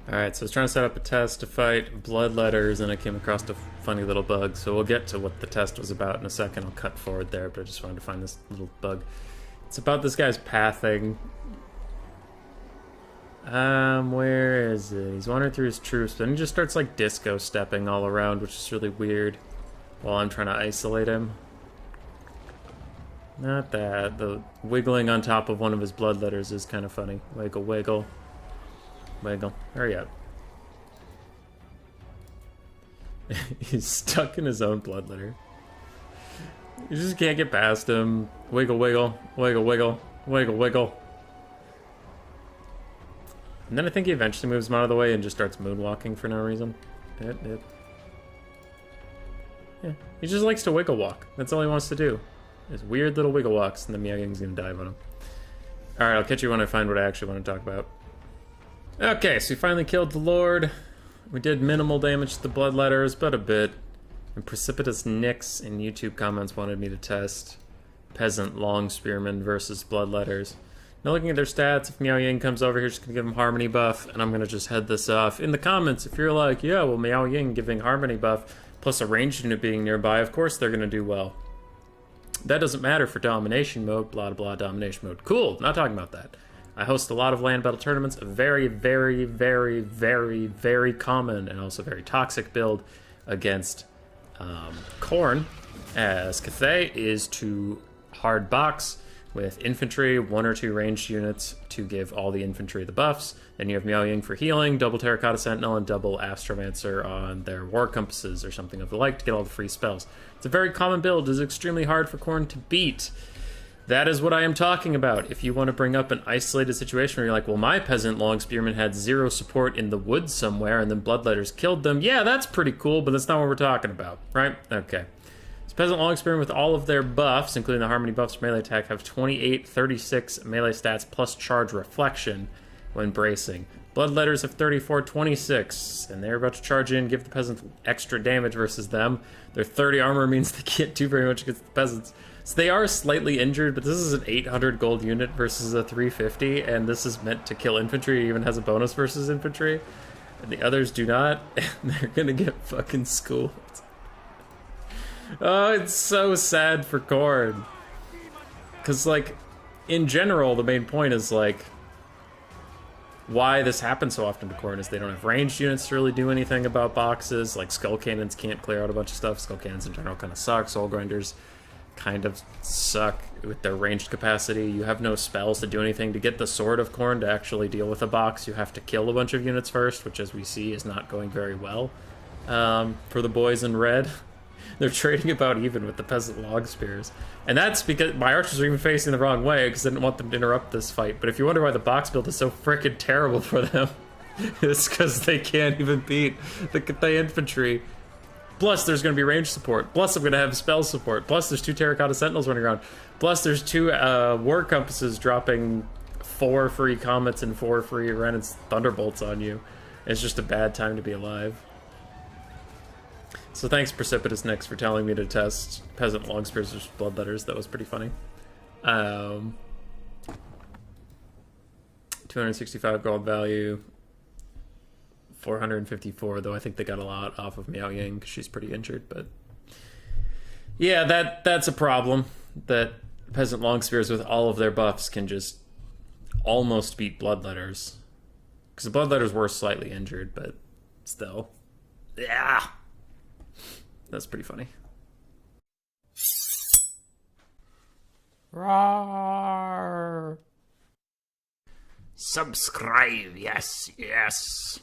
Alright, so I was trying to set up a test to fight Bloodletters, and I came across a funny little bug. So we'll get to what the test was about in a second. I'll cut forward there, but I just wanted to find this little bug. It's about this guy's pathing. Where is it? He's wandering through his troops, but then he just starts, like, disco stepping all around, which is really weird, while I'm trying to isolate him. Not that. The wiggling on top of one of his Bloodletters is kind of funny. Wiggle, wiggle. Wiggle. Hurry up. He's stuck in his own Bloodletter. You just can't get past him. Wiggle, wiggle. Wiggle, wiggle. Wiggle, wiggle. And then I think he eventually moves him out of the way and just starts moonwalking for no reason. Yeah, he just likes to wiggle walk. That's all he wants to do. His weird little wiggle walks, and the Meow Ying's gonna dive on him. Alright, I'll catch you when I find what I actually want to talk about. Okay, so we finally killed the Lord. We did minimal damage to the Bloodletters, but a bit. And Precipitous Nix in YouTube comments wanted me to test Peasant Longspearmen versus Bloodletters. Now looking at their stats, if Meow Ying comes over here, just gonna give him Harmony buff, and I'm gonna just head this off. In the comments, if you're like, yeah, well, Meow Ying giving Harmony buff, plus a ranged unit being nearby, of course they're gonna do well. That doesn't matter for domination mode, blah blah domination mode. Cool, not talking about that. I host a lot of land battle tournaments, a very, very, very, very, very common and also very toxic build against Khorne, as Cathay is to hard box with infantry, 1 or 2 ranged units to give all the infantry the buffs. Then you have Meow Ying for healing, double Terracotta Sentinel, and double Astromancer on their War Compasses or something of the like to get all the free spells. It's a very common build. It is extremely hard for Khorne to beat. That is what I am talking about. If you want to bring up an isolated situation where you're like, well, my Peasant Longspearmen had 0 support in the woods somewhere and then Bloodletters killed them, yeah, that's pretty cool, but that's not what we're talking about, right? Okay. So Peasant Longspearmen with all of their buffs, including the Harmony buffs for melee attack, have 28, 36 melee stats plus charge reflection when bracing. Bloodletters have 34, 26, and they're about to charge in, give the Peasants extra damage versus them. Their 30 armor means they can't do very much against the Peasants. So they are slightly injured, but this is an 800 gold unit versus a 350, and this is meant to kill infantry. It even has a bonus versus infantry, and the others do not, and they're gonna get fucking schooled. Oh, it's so sad for Khorne. Because, like, in general, the main point is, like, why this happens so often to Khorne is they don't have ranged units to really do anything about boxes. Like, Skull Cannons can't clear out a bunch of stuff. Skull Cannons in general kind of suck. Soul Grinders kind of suck with their ranged capacity. You have no spells to do anything. To get the Sword of Khorne to actually deal with a box, you have to kill a bunch of units first, which, as we see, is not going very well for the boys in red. They're trading about even with the Peasant Longspears. And that's because my archers are even facing the wrong way because I didn't want them to interrupt this fight. But if you wonder why the box build is so frickin' terrible for them, it's because they can't even beat the infantry. Plus, there's going to be range support. Plus, I'm going to have spell support. Plus, there's 2 Terracotta Sentinels running around. Plus, there's 2 War Compasses dropping 4 free Comets and 4 free Renan's Thunderbolts on you. It's just a bad time to be alive. So thanks, Precipitous Nix, for telling me to test Peasant Longspears versus Bloodletters. That was pretty funny. 265 gold value. 454, though I think they got a lot off of Meow Ying because she's pretty injured, but yeah, that's a problem. That Peasant Longspears with all of their buffs can just almost beat Bloodletters. Because the Bloodletters were slightly injured, but still. Yeah! That's pretty funny. Roar! Subscribe, yes, yes.